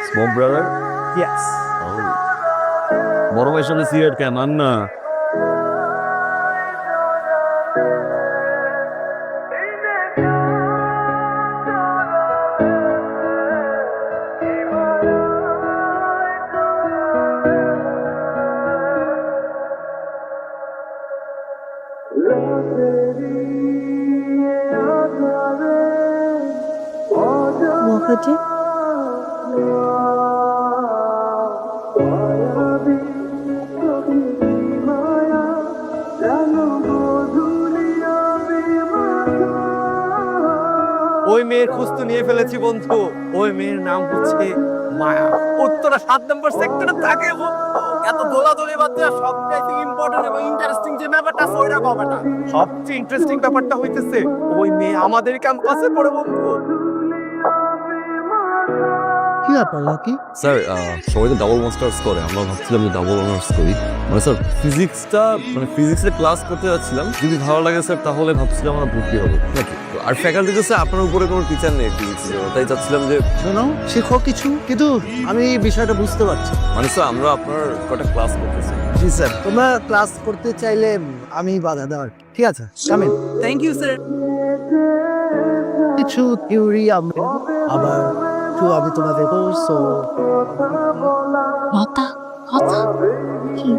Smoke brother? Yes. বড় ভাইয়ের সাথে সিগারেট কেন আন না? মহাজি ওই মেয়ের খোঁজ তো নিয়ে ফেলেছি বন্ধু। ওই মেয়ের নাম হচ্ছে মায়া। উত্তরা 7 নম্বর সেক্টরে থাকে বন্ধু। এত দোলাদলি বাদ দিয়ে সবচাইতে ইম্পর্টেন্ট এবং ইন্টারেস্টিং যে ব্যাপারটা আছে ওইটা ব্যাপারটা। সবচেয়ে ইন্টারেস্টিং ব্যাপারটা হইতেছে ওই মেয়ে আমাদের ক্যাম্পাসে পড়ে বন্ধু। কি ব্যাপার লাকি? স্যার সবাই তো ডাবল মাস্টার্স করে, আমরা ভাবছিলাম যে ডাবল অনার্স করি। মানে স্যার ফিজিক্সের ক্লাস করতে যাচ্ছিলাম, যদি ভালো লাগে স্যার তাহলে ভাবছিলাম আমরা ভর্তি হবো নাকি। আর ফ্যাকাল্টিতে স্যার আপনার উপরে কোনো টিচার নেই ফিজিক্সের, তাই চাচ্ছিলাম যে শোনো, শেখো কিছু, কিন্তু আমি বিষয়টা বুঝতে পারছি। মানে স্যার আমরা আপনার কটা ক্লাস করতেছি। জি স্যার, তোমরা ক্লাস করতে চাইলে আমি বাধা দেওয়ার, ঠিক আছে? কামিন। Thank you sir. কিছু থিওরি আবার একটু আমি তোমাদের কোর্স ও লতা লতা কি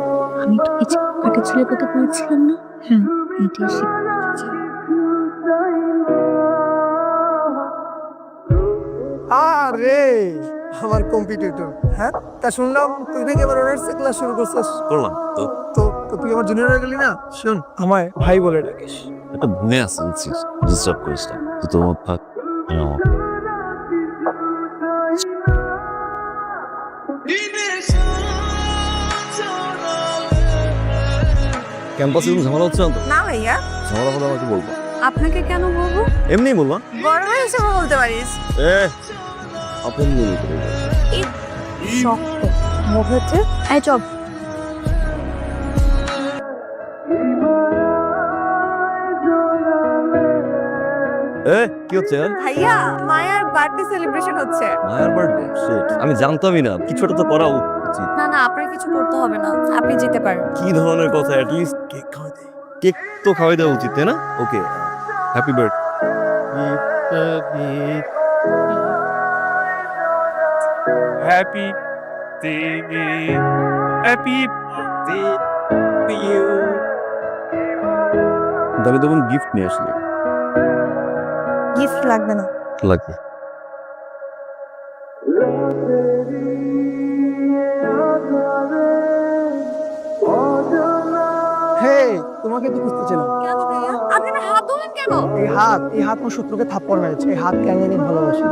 আমি তো কিছু আগে ছেলে কথা বলছিলাম না? হ্যাঁ, এটাই শিখতে চাই। আরে আমার কম্পিটিটর, হ্যাঁ তা শুনলাম তুই নাকি এবার অনার্সে ক্লাস শুরু করছিস। করলাম তো। তো তো তুই আমার জুনিয়র হয়ে গেলি না? শোন, আমায় ভাই বলে ডাকিস। একটা ঘুমে আসছে বুঝছিস, ডিস্টার্ব করিস না তুই, তোমার থাক। ক্যাম্পাসে কোনো ঝামেলা হচ্ছে না তো? না ভাইয়া, ঝামেলা হলে আমাকে বলবো। আপনাকে কেন বলবো? এমনি বলবা। বড় ভাই হিসেবে বলতে পারিস। আপন বলি করে শক্ত মুখ হচ্ছে। এই চপ। কি হচ্ছে? ভাইয়া, মায়ার বার্থডে সেলিব্রেশন হচ্ছে। মায়ার বার্থডে? শিট, আমি জানতামই না। কিছুটা তো করা উচিত। না না, আপনার কিছু করতে হবে না, আপনি যেতে পারেন। কি ধরনের কথা? অ্যাট লিস্ট কেক খাওয়াই দে। কেক তো খাওয়াই দেওয়া উচিত, তাই না? Okay, happy birthday. Happy you. দাবি তখন গিফট নিয়ে আসলি। গিফট লাগবে না। লাগবে। হে, তোমাকে তো খুঁজতেছিলাম। কেন ভাইয়া? আপনি আমার হাত ধরলেন কেন? এই হাত আমার শত্রুকে থাপ্পড় মেরেছে। এই হাত কেন আমি ভালোবাসি।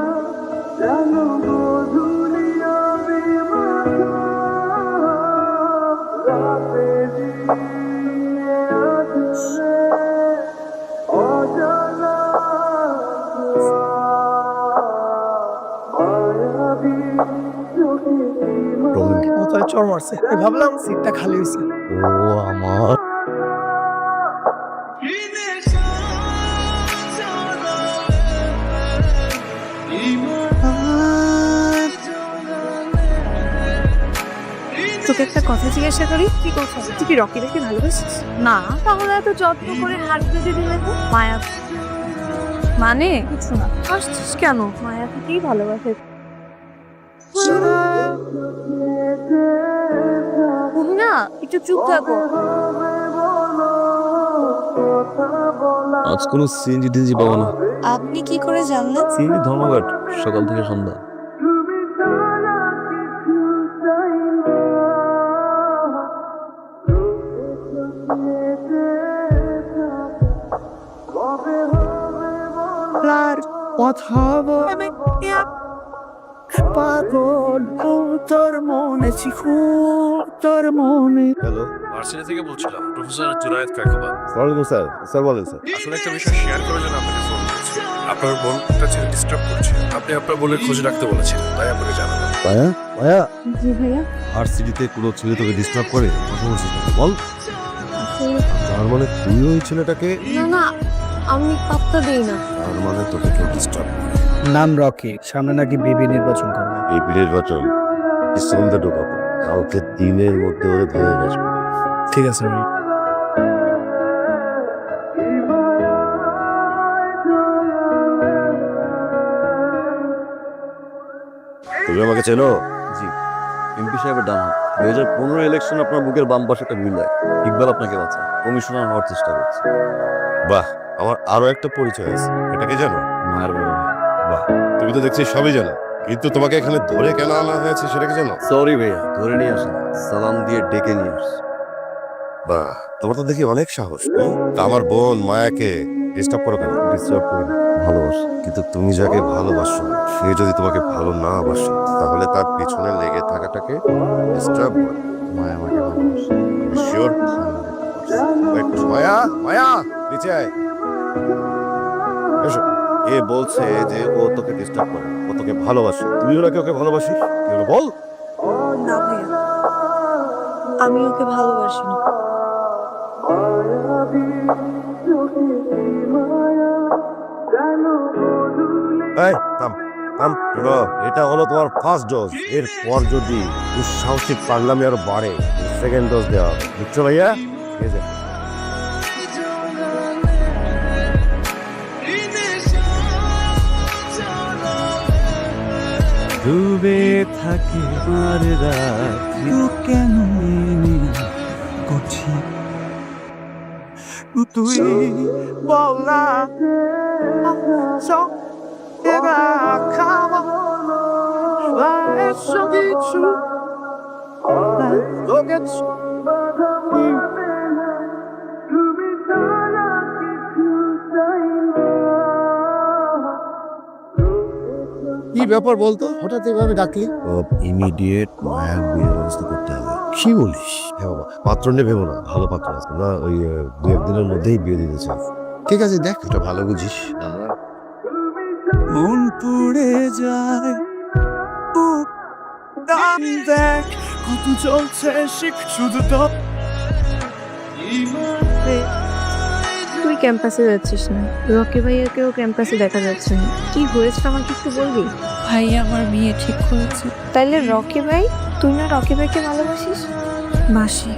মাথায় চড় মারছে। আমি ভাবলাম সিটটা খালি হয়েছে। ও আমার তোকে একটা কথা জিজ্ঞাসা করি। কি কথা? তুই কি রকি দেখে ভালোবাসিস? না, তাহলে এত যত্ন করে হাত বেঁধে দিলে তো? মায়া মানে কিছু না। আসছিস কেন? মায়া থেকেই ভালোবাসে। তুমি না একটু চুপ থাকো। আজ কোনো সিএনজি টিএনজি পাবো না। আপনি কি করে জানলেন? সিএনজি ধর্মঘট সকাল থেকে সন্ধ্যা। কথা বলে পাগল তোর মনে তোর মনে। হ্যালো, ভার্সিটি থেকে বলছিলাম, প্রফেসর জুনায়েদ কাকাবাদ। ওয়ালাইকুম স্যার। স্যার বলেন স্যার। আসলে একটা বিষয় শেয়ার করার জন্য আপনাকে ফোন করেছি। আপনার বোনটা ছেলে ডিস্টার্ব করছে, আপনি আপনার বোনের খোঁজ রাখতে বলেছেন, তাই আপনাকে জানালাম। মায়া, মায়া, জি ভাইয়া। ভার্সিটিতে কোনো ছেলে তোকে ডিস্টার্ব করে? বল। তার মানে তুই ওই ছেলেটাকে? না না, আমি পাত্তা দেই না। তার মানে তোকে কেউ ডিস্টার্ব। নাম রকি, সামনে নাকি বিবি নির্বাচন করবে। এই বিলের বাটন সন্ধ্যা ঢোকাবো, কালকে দিনের মধ্যে ওরে ধরে আসবো। ঠিক আছে ভাই। তুমি আমাকে চেনো? জি, এমপি সাহেবের ডান হাত। 2015 ইলেকশন আপনার বুকের বাম পাশে একটা মিলায় ইকবাল আপনাকে বাঁচা কমিশনার হওয়ার চেষ্টা করছে। বাহ, আমার আরো একটা পরিচয় আছে, এটাকে জানো? মায়ের বড় ভাই। বাহ, তুমি তো দেখছি সবই জানো, কিন্তু তোমাকে এখানে ধরে কেন আনা হয়েছে সেটা কি জানো? সরি ভাইয়া, ধরে নিয়ে আসেন, সালাম দিয়ে ডেকে নিয়ে আস। বাহ, তোমার তো দেখি অনেক সাহস। তা আমার বোন মায়াকে ডিস্টার্ব করো কেন? ডিস্টার্ব করি না, ভালোবাসি। কিন্তু তুমি যাকে ভালোবাসো সে যদি তোমাকে ভালো না বাসে তাহলে তার পিছনে লেগে থাকাটাকে ডিস্টার্ব করে। মায়া আমাকে ভালোবাসে। শিওর? মায়া, মায়া নিচে আয়। এসো। এ বলছে যে ও তোকে ডিস্টার্ব করে, ও তোকে ভালোবাসে। তুমিও নাকি ওকে ভালোবাসিস? কি হলো বল? না ভাইয়া, আমি ওকে ভালোবাসি না। এই থাম থাম, শোনো, এটা হলো তোমার ফার্স্ট ডোজ। এরপর যদি দুঃসাহসিক পাগলামি আরো বাড়ে, সেকেন্ড ডোজ দেওয়া হবে। বুঝছো ভাইয়া? এই যে ডুবে থাকে আর রাত্রি কেন করছি তুই বল না খাওয়া কিছু কি ব্যাপার বলতো, হঠাৎ এভাবে ডাকলি? ইমিডিয়েট মায়ের বিয়ের ব্যবস্থা করতে হবে। কি বলিস? হ্যাঁ বাবা, পাত্র নিয়ে ভেবো না, ভালো পাত্র আছে না, ওই 2-1 দিনের মধ্যেই বিয়ে দিতে চাই। ঠিক আছে, দেখ এটা ভালো বুঝিস। মন পুড়ে যায় দেখ কত চলছে শিখ শুধু তো। তুই ক্যাম্পাসে যাচ্ছিস না, রকি ভাইয়াকেও ক্যাম্পাসে দেখা যাচ্ছে না, কি হয়েছে আমাকে একটু বলবি? ভাইয়া আমার বিয়ে ঠিক করেছে। তাইলে রকি ভাই, তুই না রকি ভাইকে ভালোবাসিস? বাসি,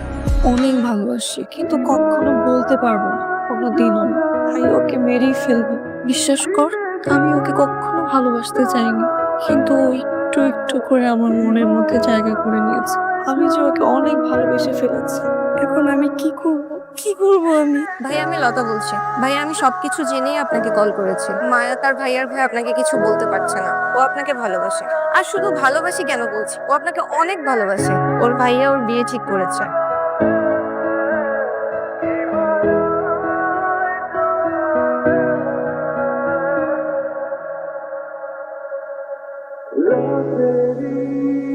অনেক ভালোবাসি, কিন্তু কখনো বলতে পারবো না, কোনোদিনও না। ভাই ওকে মেরেই ফেলবে। বিশ্বাস কর, আমি ওকে কখনো ভালোবাসতে চাইনি, কিন্তু ও একটু একটু করে আমার মনের মধ্যে জায়গা করে নিয়েছে। আমি যে ওকে অনেক ভালোবেসে ফেলেছি, এখন আমি কি করব? কি করবো আমি? ভাই আমি লতা বলছি। ভাই আমি সবকিছু জেনেই আপনাকে কল করেছি। মায়া তার ভাইয়ার ভাই আপনাকে কিছু বলতে পারছে না, ও আপনাকে ভালোবাসে। আর শুধু ভালোবাসি কেন বলছি, ও আপনাকে অনেক ভালোবাসে। ওর ভাইয়া ওর বিয়ে ঠিক করেছে।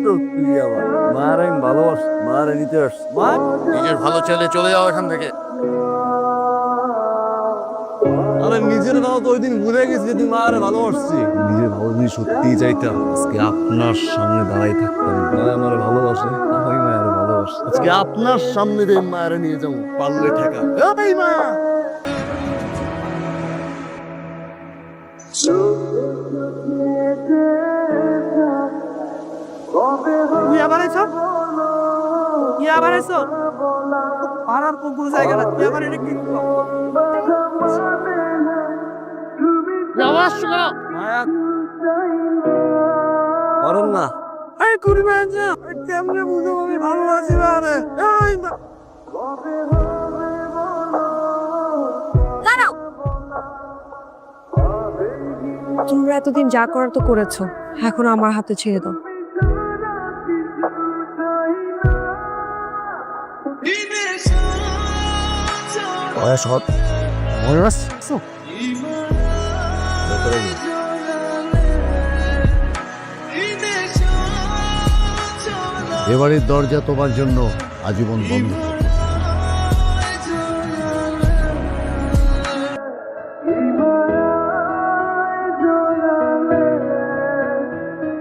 তুই আমার মার, আমি ভালোবাসি, মার নিতে আস। মা, নিজের ভালো চাইলে চলে যাও এখান থেকে। আরে নিজের ভালো তো ওই দিন ভুলে গেছি যে তুই মারে ভালোবাসছি। নিজের ভালো যদি সত্যিই চাইতাম আজকে আপনার সামনে দাঁড়াই থাকতাম। মায়া আমার ভালোবাসে, আমি মায়ের ভালোবাসি। আজকে আপনার সামনে দিয়ে মায়ের নিয়ে যাবো, পারলে ঠেকা। এই মায়া, তুই আবার এসো, তুই আবার এসো। পাড়ার পুকুর জায়গা না, তুই আবার এটা কি মায়া পারেন না। আরে কুড়ি যা কেমনে বুঝো আমি ভালোবাসি মারে। এই মা, দাঁড়াও, তোমরা এতদিন যা করার তো করেছো, এখন আমার হাতে ছেড়ে দাও। মায়া সৎ এবারের দরজা তোমার জন্য আজীবন বন্ধ।